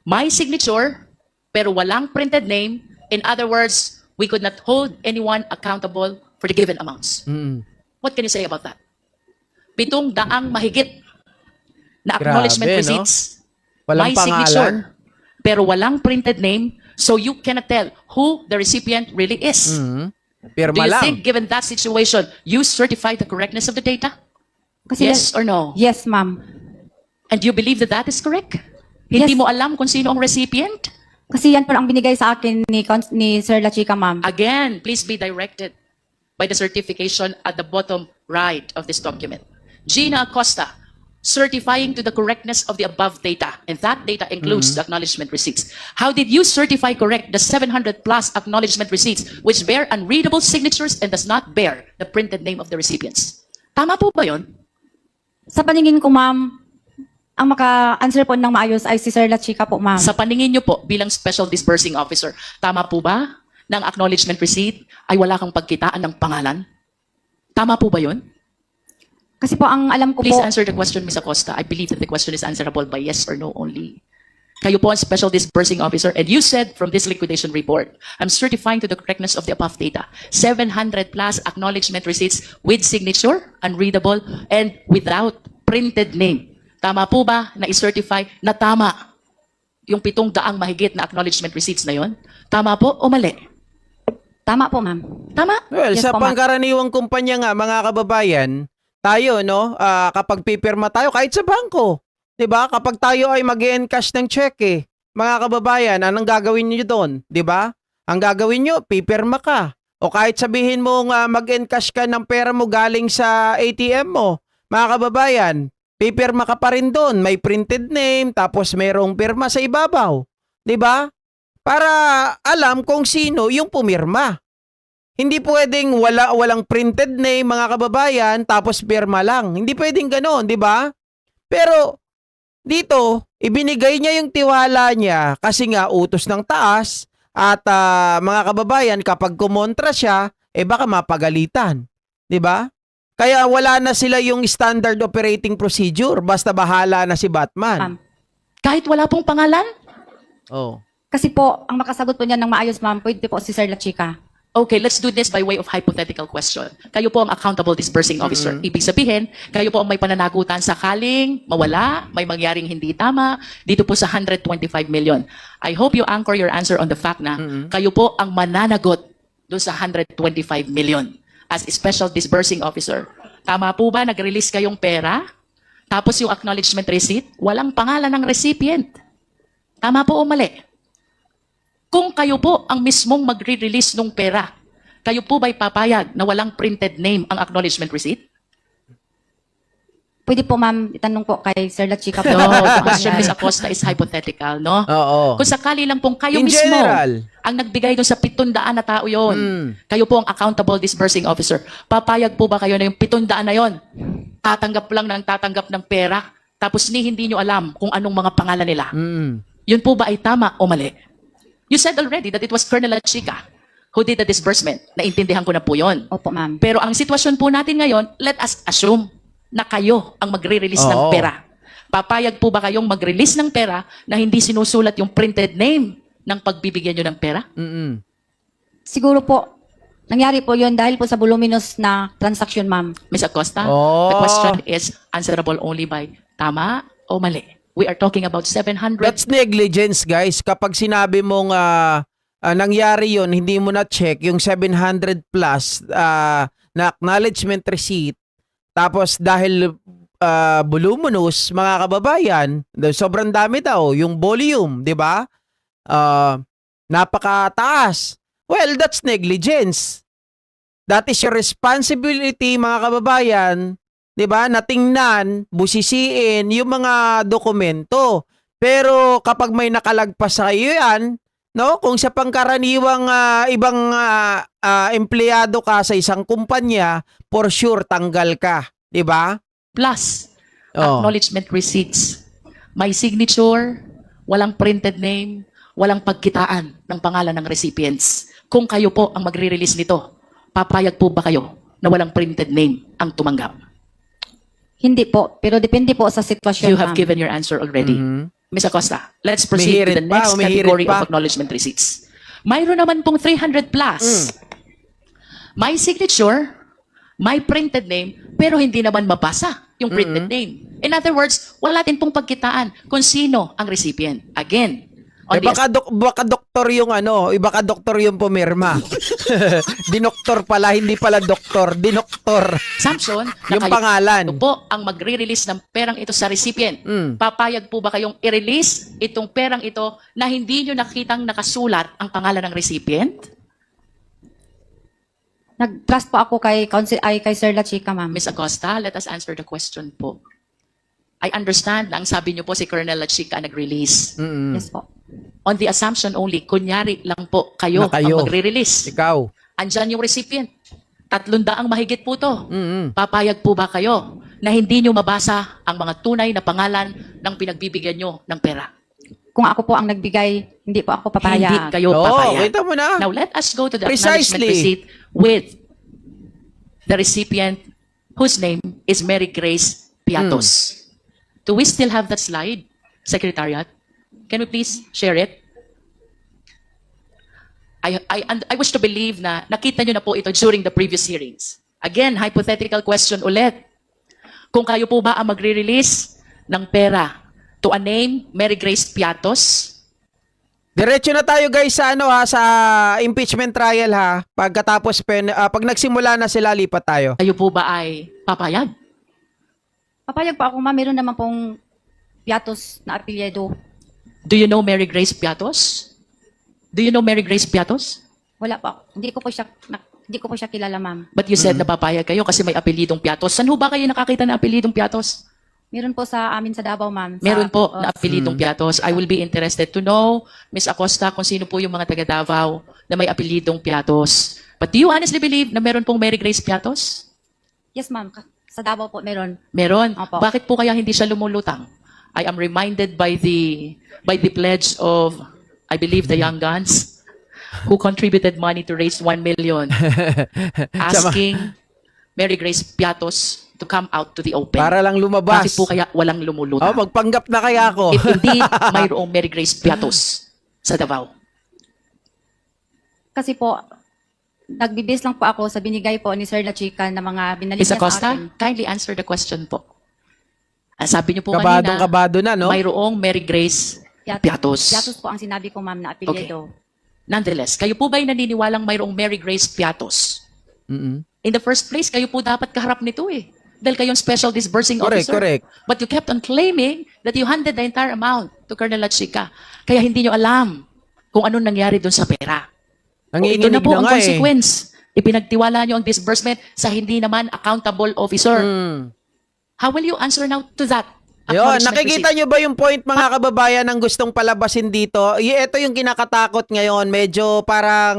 May signature, pero walang printed name. In other words, we could not hold anyone accountable for the given amounts. What can you say about that? 700 mahigit na acknowledgement Grabe, no? receipts. Walang May pangalan. signature, pero walang printed name, so you cannot tell who the recipient really is. Do Pirma you lang. think, given that situation, you certify the correctness of the data? Kasi Yes or no? Yes, ma'am. And you believe that that is correct? Hindi Yes. mo alam kung sino ang recipient? Kasi yan po ang binigay sa akin ni Sir Lachica, ma'am. Again, please be directed by the certification at the bottom right of this document. Gina Acosta, certifying to the correctness of the above data, and that data includes the acknowledgement receipts. How did you certify correct the 700 plus acknowledgement receipts which bear unreadable signatures and does not bear the printed name of the recipients? Tama po ba yun? Sa paningin ko, ma'am, ang maka-answer po ng maayos ay si Sir Lachica po, ma'am. Sa paningin niyo po bilang special disbursing officer, tama po ba ng acknowledgement receipt ay wala kang pagkitaan ng pangalan? Tama po ba yun? Kasi po ang alam ko Please po, answer the question, Ms. Acosta. I believe that the question is answerable by yes or no only. Kayo po ang special disbursing officer, and you said from this liquidation report, I'm certifying to the correctness of the above data. 700 plus acknowledgement receipts with signature, unreadable, and without printed name. Tama po ba na i-certify na tama yung 700 mahigit na acknowledgement receipts na yon? Tama po o mali? tama po, ma'am. Tama? Well, Yes sa po, ma'am. pangkaraniwang kumpanya nga, mga kababayan, tayo, no, kapag pipirma tayo, kahit sa bangko, 'di ba? Kapag tayo ay mag-encash ng cheque, mga kababayan, anong gagawin niyo doon? 'Di ba? Ang gagawin niyo, pipirma ka. O kahit sabihin mo mag-encash ka ng pera mo galing sa ATM mo, mga kababayan, pipirma ka pa rin doon. May printed name, tapos mayroong pirma sa ibabaw. 'Di ba? Para alam kung sino yung pumirma. Hindi pwedeng walang printed name, mga kababayan, tapos pirma lang. Hindi pwedeng ganoon, 'di ba? Pero dito, ibinigay niya yung tiwala niya kasi nga utos ng taas at mga kababayan, kapag kumontra siya, baka mapagalitan. 'Di ba? Kaya wala na sila yung standard operating procedure, basta bahala na si Batman. Ma'am. Kahit wala pong pangalan? Oh. Kasi po, ang makasagot po niyan ng maayos, ma'am, pwede po si Sir La Chica. Okay, let's do this by way of hypothetical question. Kayo po ang accountable disbursing officer. Ibig sabihin, kayo po ang may pananagutan sakaling mawala, may mangyaring hindi tama, dito po sa 125 million. I hope you anchor your answer on the fact na kayo po ang mananagot doon sa 125 million as a special disbursing officer. Tama po ba, nag-release kayong pera, tapos yung acknowledgement receipt, walang pangalan ng recipient. Tama po o mali? Kung kayo po ang mismong magre-release ng pera, kayo po ba'y papayag na walang printed name ang acknowledgement receipt? Pwede po, ma'am, itanong po kay Sir La Chica po. No, the question, Ms. Acosta, is hypothetical, no? Oo. Kung sakali lang pong kayo In mismo general. ang nagbigay doon sa 700 na tao yon, kayo po ang accountable disbursing officer, papayag po ba kayo na yung 700 na yon, tatanggap lang ng tatanggap ng pera, tapos hindi nyo alam kung anong mga pangalan nila? Yun po ba ay tama o mali? You said already that it was Colonel La Chica who did the disbursement. Naintindihan ko na po yun. Opo, ma'am. Pero ang sitwasyon po natin ngayon, let us assume na kayo ang magre-release ng Oo. pera. Papayag po ba kayong mag-release ng pera na hindi sinusulat yung printed name ng pagbibigyan nyo ng pera? Siguro po, nangyari po yun dahil po sa voluminous na transaction, ma'am. Ms. Acosta, Oh. the question is answerable only by tama o mali. We are talking about 700. That's negligence, guys. Kapag sinabi mong nangyari yon, hindi mo na check yung 700 plus na acknowledgement receipt. Tapos dahil voluminous, mga kababayan, sobrang dami daw yung volume, di ba? Napakataas. Well, that's negligence. That is your responsibility, mga kababayan, 'di ba? Natingnan, busisiin yung mga dokumento. Pero kapag may nakalagpas sa iyo 'yan, no? Kung sa pangkaraniwang ibang empleyado ka sa isang kumpanya, for sure tanggal ka, 'di ba? Plus, Oh. acknowledgement receipts. May signature, walang printed name, walang pagkitaan ng pangalan ng recipients. Kung kayo po ang magre-release nito, papayag po ba kayo na walang printed name ang tumanggap? Hindi po, pero depende po sa sitwasyon, You have ma'am. given your answer already. Ms. Acosta, let's proceed to the Umihirit pa, next umihirit category pa. of acknowledgement receipts. Mayroon naman pong 300 plus. May signature, may printed name, pero hindi naman mabasa yung printed name. In other words, wala din pong pagkitaan kung sino ang recipient. Again, on the Baka doktor yung baka doktor yung pumirma. Dinoktor pala, hindi pala doktor, dinoktor. assumption na Yung kayo pangalan. po ang magre-release ng perang ito sa recipient. Papayag po ba kayong i-release itong perang ito na hindi nyo nakitang nakasulat ang pangalan ng recipient? Nag-trust po ako kay Sir La Chica, ma'am. Ms. Acosta, let us answer the question po. I understand na ang sabi niyo po si Colonel La Chica nag-release. Yes po. On the assumption only, kunyari lang po kayo, Na kayo. ang magre-release. Ikaw. Andyan yung recipient. 300 mahigit po to. Papayag po ba kayo na hindi nyo mabasa ang mga tunay na pangalan ng pinagbibigyan nyo ng pera? Kung ako po ang nagbigay, hindi po ako papayag. Hindi kayo Oo, papayag. kita mo na. Now let us go to the Precisely. acknowledgement receipt with the recipient whose name is Mary Grace Piatos. Do we still have that slide, Secretariat? Can we please share it? I wish to believe na nakita nyo na po ito during the previous hearings. Again, hypothetical question ulit. Kung kayo po ba ang magre-release ng pera to a name, Mary Grace Piatos, Diretso na tayo guys sa sa impeachment trial ha. Pagkatapos pag nagsimula na sila, lipat tayo. kayo po ba ay papayag? Papayag po ako, ma'am. Meron naman pong Piatos na apelyido. Do you know Mary Grace Piatos? Do you know Mary Grace Piatos? Wala po. Hindi ko po siya kilala, ma'am. But you said napapayag kayo kasi may apelidong Piatos. Saan ho ba kayo nakakita ng apelidong Piatos? Meron po sa amin sa Davao, ma'am. Meron po Oo. na apelidong Piatos. I will be interested to know, Miss Acosta, kung sino po yung mga taga Davao na may apelidong Piatos. But do you honestly believe na meron pong Mary Grace Piatos? Yes, ma'am. Sa Davao po meron. Meron. Opo. Bakit po kaya hindi siya lumulutang? I am reminded by the pledge of, I believe, the Young Guns who contributed money to raise 1 million asking Mary Grace Piatos to come out to the open. Para lang lumabas. Bakit po kaya walang Oh, lumulutang? magpanggap na kaya ako. If indeed mayroong Mary Grace Piatos sa Davao. Kasi po, nagbibis lang po ako sa binigay po ni Sir La Chica na mga binalik Miss niya sa Acosta, akin. kindly answer the question po. Sabi niyo po Kabadong-kabado na, no? mayroong Mary Grace Piatos. Piatos po ang sinabi ko, ma'am, na apelyido. Nonetheless, kayo po ba'y naniniwalang mayroong Mary Grace Piatos? In the first place, kayo po dapat kaharap nito eh. Dahil kayong special disbursing Correct, officer. correct. But you kept on claiming that you handed the entire amount to Colonel La Chica. Kaya hindi nyo alam kung ano nangyari doon sa pera. O ito na Nanginginig po na ang nga consequence. Ipinagtiwala nyo ang disbursement sa hindi naman accountable officer. How will you answer now to that? Yun, Acknowledgement nakikita receipt. nyo ba yung point mga kababayan ng gustong palabasin dito? Ito yung kinakatakot ngayon. Medyo parang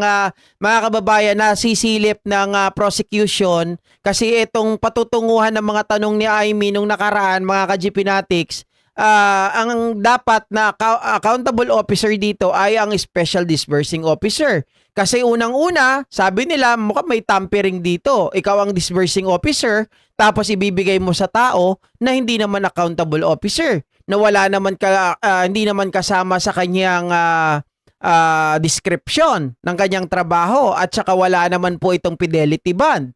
mga kababayan na sisilip ng prosecution kasi itong patutunguhan ng mga tanong ni Amy nung nakaraan, mga ka-GPnatics, ang dapat na accountable officer dito ay ang special disbursing officer. Kasi unang-una, sabi nila mukhang may tampering dito. Ikaw ang disbursing officer, tapos ibibigay mo sa tao na hindi naman accountable officer, na wala naman hindi naman kasama sa kanyang description ng kanyang trabaho at saka wala naman po itong fidelity bond.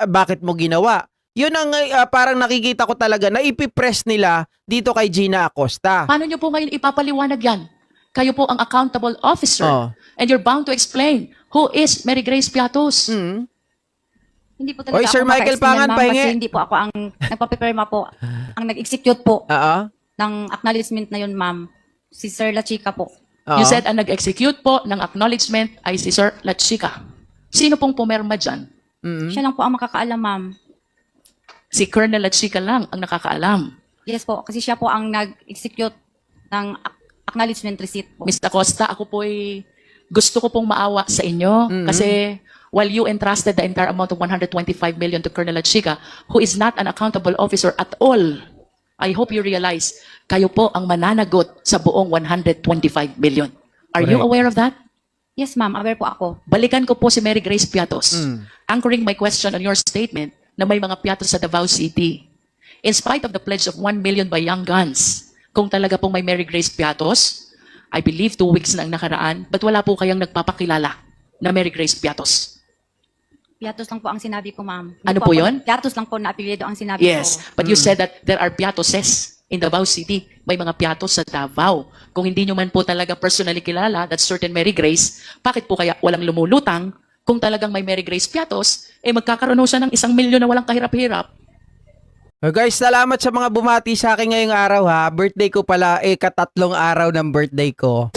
Bakit mo ginawa? Yun ang parang nakikita ko talaga na ipipress nila dito kay Gina Acosta. Paano nyo po ngayon ipapaliwanag yan? Kayo po ang accountable officer. Oh. And you're bound to explain who is Mary Grace Piatos. Hindi po talaga Oy, Sir ako Michael maka-explain, Pangan, ma'am, pahingi. kasi hindi po ako ang nagpapipirma po. Ang nag-execute po Oo. ng acknowledgement na yun, ma'am. Si Sir La Chica po. Oo. You said ang nag-execute po ng acknowledgement ay si Sir La Chica. Sino pong pumirma dyan? Siya lang po ang makakaalam, ma'am. Si Colonel La Chica lang ang nakakaalam. Yes po, kasi siya po ang nag-execute ng acknowledgement receipt po. Mr. Acosta, ako po'y gusto ko pong maawa sa inyo kasi while you entrusted the entire amount of 125 million to Colonel La Chica, who is not an accountable officer at all, I hope you realize, kayo po ang mananagot sa buong 125 million. Are you Correct. aware of that? Yes, ma'am, aware po ako. Balikan ko po si Mary Grace Piatos. Anchoring my question on your statement na may mga Piatos sa Davao City. In spite of the pledge of 1 million by Young Guns, kung talaga pong may Mary Grace Piatos, I believe 2 weeks na ang nakaraan, but wala po kayang nagpapakilala na Mary Grace Piatos. Piatos lang po ang sinabi ko, ma'am. Hindi Ano po ako- yun? Piatos lang po na apelyido ang sinabi Yes, ko. but you said that there are Piatoses in Davao City. May mga Piatos sa Davao. Kung hindi nyo man po talaga personally kilala that certain Mary Grace, bakit po kaya walang lumulutang? Kung talagang may Mary Grace Piatos, magkakaroon ho siya ng 1 milyon na walang kahirap-hirap. Guys, salamat sa mga bumati sa akin ngayong araw ha. Birthday ko pala, katatlong araw ng birthday ko.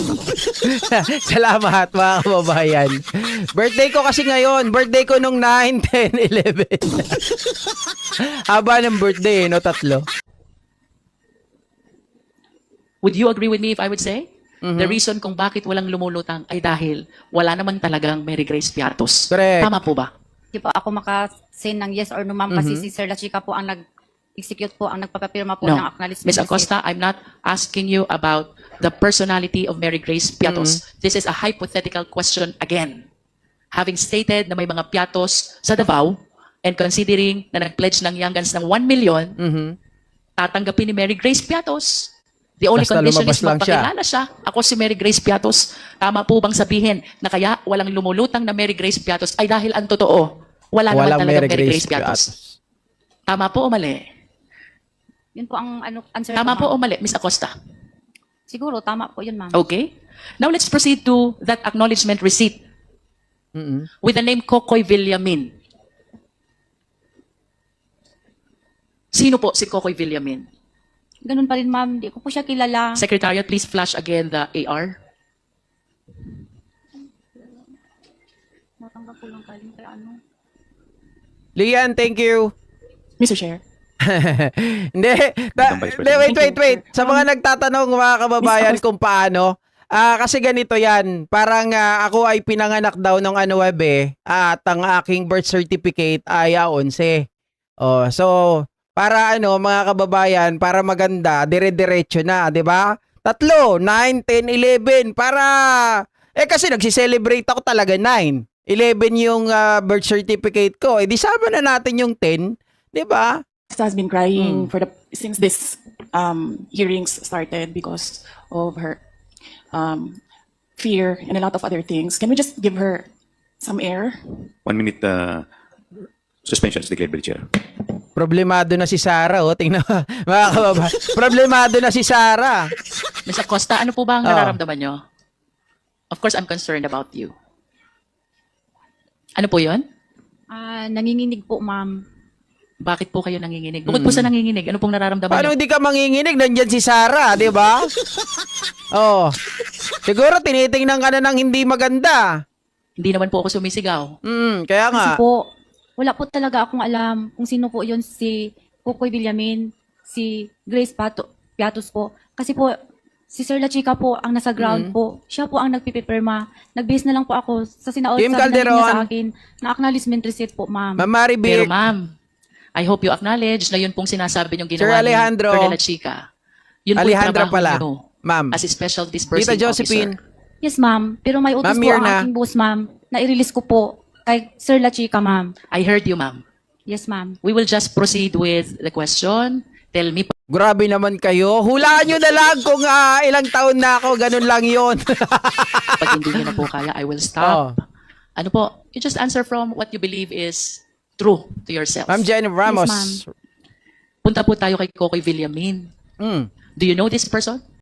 Salamat mga kababayan. Birthday ko kasi ngayon. Birthday ko nung 9, 10, 11. Haba ng birthday, no? Tatlo. Would you agree with me if I would say? The reason kung bakit walang lumulutang ay dahil wala naman talagang Mary Grace Piatos. Correct. Tama po ba? Hindi po ako maka-say ng yes or no, ma'am, kasi si Sir La Chica po ang nag-execute po, ang nagpapapirma po ng No. acknowledgement Ms. receipt. Acosta, I'm not asking you about the personality of Mary Grace Piatos. This is a hypothetical question again. Having stated na may mga Piatos sa Davao and considering na nag-pledge ng Young Guns ng 1 million, tatanggapin ni Mary Grace Piatos. The only Basta condition lumabas is lang siya. magpakilala siya. Ako si Mary Grace Piatos. Tama po bang sabihin na kaya walang lumulutang na Mary Grace Piatos ay dahil ang totoo, wala naman Walang talagang Mary Grace Piatos. Tama po o mali? Yun po ang answer Tama ko, po ma'am. o mali, Ms. Acosta? Siguro, tama po yun, ma'am. Okay. Now let's proceed to that acknowledgement receipt with the name Kokoy Villamin. Sino po si Kokoy Villamin? ganun pa rin, ma'am. Hindi ko po siya kilala. Secretariat, please flash again the AR. Natanggap ko lang kaling kay ano. Lian, thank you. Mr. Chair. Hindi. Wait. Sa mga nagtatanong mga kababayan kung paano, kasi ganito yan. Parang ako ay pinanganak daw ng ano webe at ang aking birth certificate ay 11. Oh, so para ano mga kababayan, para maganda, dire-diretso na, 'di ba? 3, 9, 10, 11 para kasi nagsi-celebrate ako talaga 9. 11 yung birth certificate ko. Di sama na natin yung 10, 'di ba? Has been crying for since this hearings started because of her fear and a lot of other things. Can we just give her some air? 1 minute suspension is declared by the chair. Problemado na si Sarah, oh. Tingnan mo, mga kababayan. Problemado na si Sarah. Ms. Acosta, ano po ba ang nararamdaman nyo? Of course, I'm concerned about you. Ano po yon? Nanginginig po, ma'am. Bakit po kayo nanginginig? Bukod po sa nanginginig, ano pong nararamdaman Paano nyo? hindi ka manginginig? Nandyan si Sarah, di ba? Oh. Siguro tinitingnan ka na ng hindi maganda. Hindi naman po ako sumisigaw. Kaya nga. Kasi po, wala po talaga akong alam kung sino po yun, si Pukoy Villamin, si Grace Piatos po. Kasi po, si Sir La Chica po ang nasa ground po. Siya po ang nagpipipirma. Nag-base na lang po ako sa Kim sabi niya Calderon. sa akin na acknowledgement receipt po, ma'am. Ma'am Maribel. Pero ma'am, I hope you acknowledge na yun pong sinasabi niyong Sir ginawa ni Alejandro. Colonel La Chica. Yun po yung Alejandra trabaho pala. niyo Ma'am. as a special disbursing Tita Josephine. officer. Yes, ma'am. Pero may utos Ma'am po ang Mirna. aking boss, ma'am, na i-release ko po kay Sir La Chica, ma'am. I heard you, ma'am. Yes, ma'am. We will just proceed with the question. Tell me po, Grabe naman kayo. Hulaan nyo na lang kung ilang taon na ako. Ganun lang yon. pag hindi niyo na po kaya, I will stop. Ano po, you just answer from what you believe is true to yourself. Ma'am Jennifer Ramos. Yes, Punta po tayo kay Kokoy Villamin. Mm. Do you know this person?